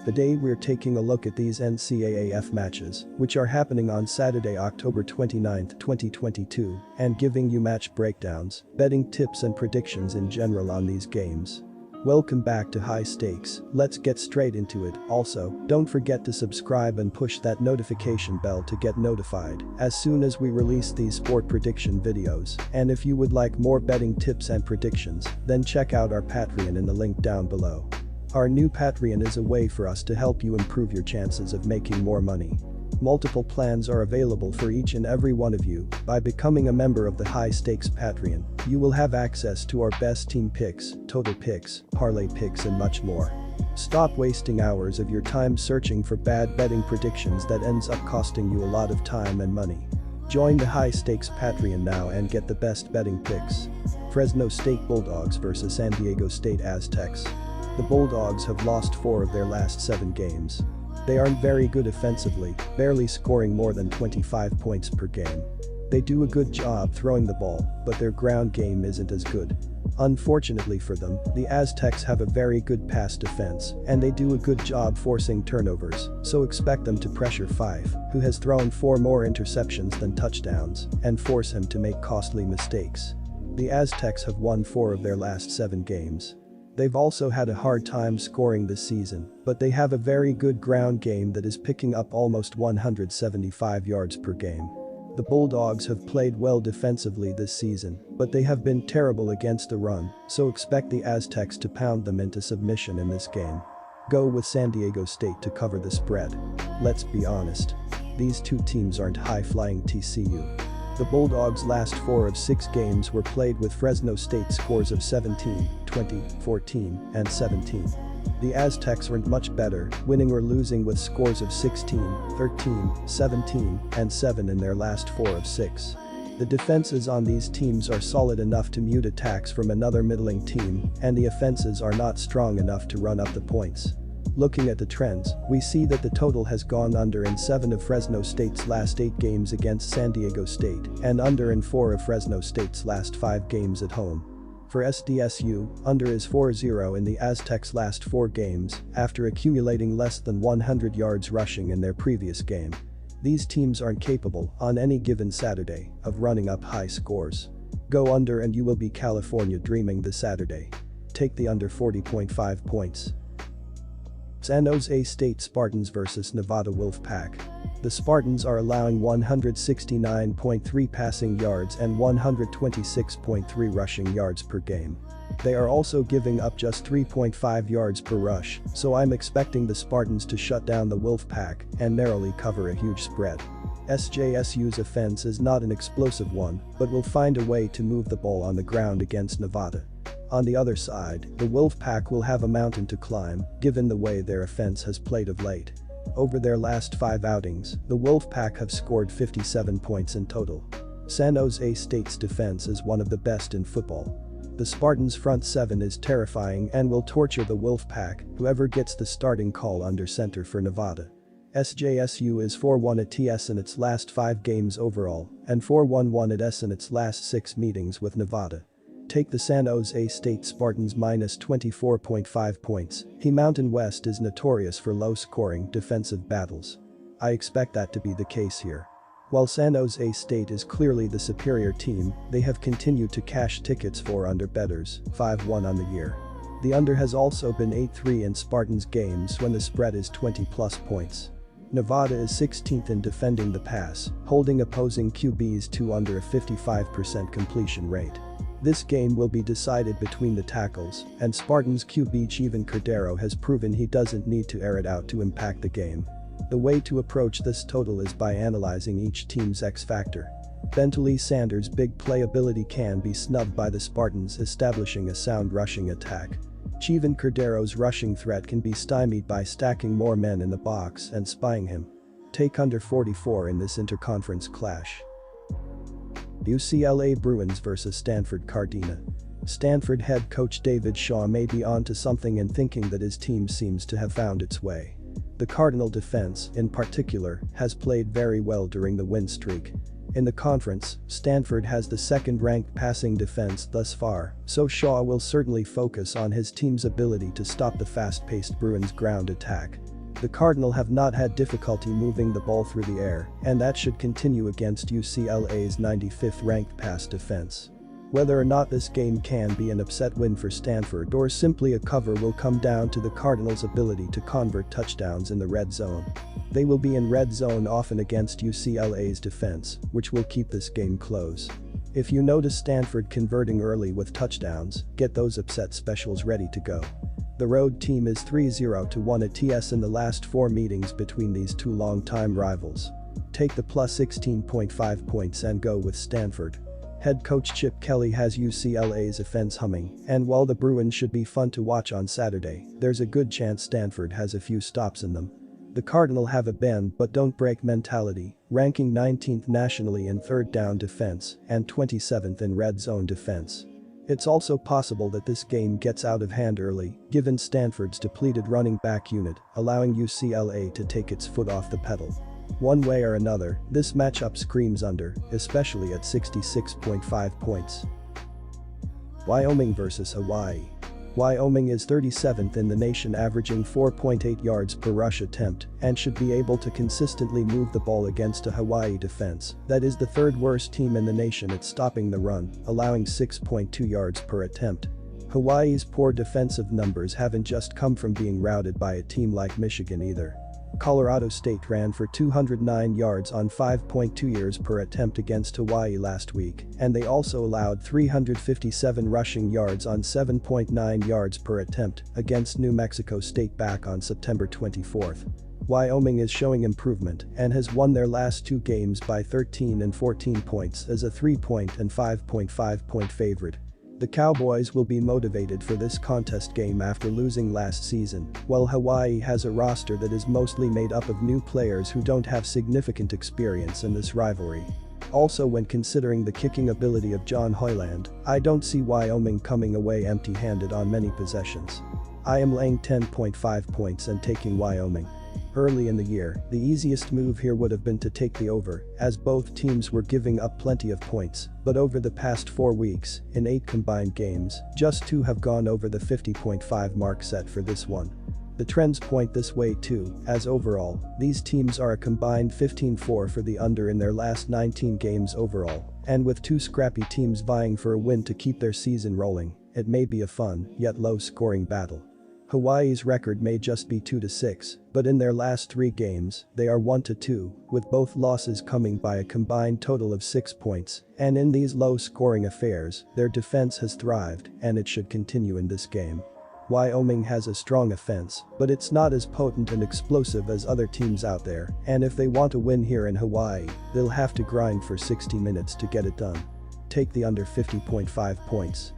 Today we're taking a look at these NCAAF matches, which are happening on Saturday, October 29, 2022, and giving you match breakdowns, betting tips and predictions in general on these games. Welcome back to High Stakes, let's get straight into it. Also, don't forget to subscribe and push that notification bell to get notified as soon as we release these sport prediction videos. And if you would like more betting tips and predictions, then check out our Patreon in the link down below. Our new Patreon is a way for us to help you improve your chances of making more money. Multiple plans are available for each and every one of you. By becoming a member of the High Stakes Patreon, you will have access to our best team picks, total picks, parlay picks and much more. Stop wasting hours of your time searching for bad betting predictions that ends up costing you a lot of time and money. Join the High Stakes Patreon now and get the best betting picks. Fresno State Bulldogs vs San Diego State Aztecs. The Bulldogs have lost 4 of their last 7 games. They aren't very good offensively, barely scoring more than 25 points per game. They do a good job throwing the ball, but their ground game isn't as good. Unfortunately for them, the Aztecs have a very good pass defense, and they do a good job forcing turnovers, so expect them to pressure Fife, who has thrown 4 more interceptions than touchdowns, and force him to make costly mistakes. The Aztecs have won 4 of their last 7 games. They've also had a hard time scoring this season, but they have a very good ground game that is picking up almost 175 yards per game. The Bulldogs have played well defensively this season, but they have been terrible against the run, so expect the Aztecs to pound them into submission in this game. Go with San Diego State to cover the spread. Let's be honest. These two teams aren't high-flying TCU. The Bulldogs' last 4 of 6 games were played with Fresno State scores of 17, 20, 14, and 17. The Aztecs weren't much better, winning or losing with scores of 16, 13, 17, and 7 in their last 4 of 6. The defenses on these teams are solid enough to mute attacks from another middling team, and the offenses are not strong enough to run up the points. Looking at the trends, we see that the total has gone under in 7 of Fresno State's last 8 games against San Diego State and under in 4 of Fresno State's last 5 games at home. For SDSU, under is 4-0 in the Aztecs' last 4 games after accumulating less than 100 yards rushing in their previous game. These teams aren't capable, on any given Saturday, of running up high scores. Go under and you will be California dreaming this Saturday. Take the under 40.5 points. San Jose State Spartans vs Nevada Wolfpack. The Spartans are allowing 169.3 passing yards and 126.3 rushing yards per game. They are also giving up just 3.5 yards per rush, so I'm expecting the Spartans to shut down the Wolfpack and narrowly cover a huge spread. SJSU's offense is not an explosive one, but will find a way to move the ball on the ground against Nevada. On the other side, the Wolfpack will have a mountain to climb, given the way their offense has played of late. Over their last 5 outings, the Wolfpack have scored 57 points in total. San Jose State's defense is one of the best in football. The Spartans' front 7 is terrifying and will torture the Wolfpack, whoever gets the starting call under center for Nevada. SJSU is 4-1 at TS in its last 5 games overall, and 4-1-1 at S in its last 6 meetings with Nevada. Take the San Jose State Spartans minus 24.5 points. Mountain West is notorious for low-scoring defensive battles. I expect that to be the case here. While San Jose State is clearly the superior team, they have continued to cash tickets for under bettors, 5-1 on the year. The under has also been 8-3 in Spartans games when the spread is 20+ points. Nevada is 16th in defending the pass, holding opposing QBs to under a 55% completion rate. This game will be decided between the tackles, and Spartans QB Chevan Cordero has proven he doesn't need to air it out to impact the game. The way to approach this total is by analyzing each team's X factor. Bentley Sanders' big playability can be snubbed by the Spartans establishing a sound rushing attack. Chevan Cordero's rushing threat can be stymied by stacking more men in the box and spying him. Take under 44 in this interconference clash. UCLA Bruins vs Stanford Cardinal. Stanford head coach David Shaw may be onto something in thinking that his team seems to have found its way. The Cardinal defense, in particular, has played very well during the win streak. In the conference, Stanford has the second-ranked passing defense thus far, so Shaw will certainly focus on his team's ability to stop the fast-paced Bruins ground attack. The Cardinal have not had difficulty moving the ball through the air, and that should continue against UCLA's 95th ranked pass defense. Whether or not this game can be an upset win for Stanford or simply a cover will come down to the Cardinals' ability to convert touchdowns in the red zone. They will be in red zone often against UCLA's defense, which will keep this game close. If you notice Stanford converting early with touchdowns, get those upset specials ready to go. The road team is 3-0-1 at TS in the last 4 meetings between these two longtime rivals. Take the plus 16.5 points and go with Stanford. Head coach Chip Kelly has UCLA's offense humming, and while the Bruins should be fun to watch on Saturday, there's a good chance Stanford has a few stops in them. The Cardinal have a bend but don't break mentality, ranking 19th nationally in third down defense and 27th in red zone defense. It's also possible that this game gets out of hand early, given Stanford's depleted running back unit, allowing UCLA to take its foot off the pedal. One way or another, this matchup screams under, especially at 66.5 points. Wyoming vs Hawaii. Wyoming is 37th in the nation, averaging 4.8 yards per rush attempt, and should be able to consistently move the ball against a Hawaii defense that is the third worst team in the nation at stopping the run, allowing 6.2 yards per attempt. Hawaii's poor defensive numbers haven't just come from being routed by a team like Michigan either. Colorado State ran for 209 yards on 5.2 yards per attempt against Hawaii last week, and they also allowed 357 rushing yards on 7.9 yards per attempt against New Mexico State back on September 24. Wyoming is showing improvement and has won their last 2 games by 13 and 14 points as a 3-point and 5.5-point favorite. The Cowboys will be motivated for this contest game after losing last season, while Hawaii has a roster that is mostly made up of new players who don't have significant experience in this rivalry. Also, when considering the kicking ability of John Hoyland, I don't see Wyoming coming away empty-handed on many possessions. I am laying 10.5 points and taking Wyoming. Early in the year, the easiest move here would have been to take the over, as both teams were giving up plenty of points, but over the past 4 weeks, in 8 combined games, just 2 have gone over the 50.5 mark set for this one. The trends point this way too, as overall, these teams are a combined 15-4 for the under in their last 19 games overall, and with 2 scrappy teams vying for a win to keep their season rolling, it may be a fun, yet low-scoring battle. Hawaii's record may just be 2-6, but in their last 3 games, they are 1-2, with both losses coming by a combined total of 6 points, and in these low-scoring affairs, their defense has thrived, and it should continue in this game. Wyoming has a strong offense, but it's not as potent and explosive as other teams out there, and if they want to win here in Hawaii, they'll have to grind for 60 minutes to get it done. Take the under 50.5 points.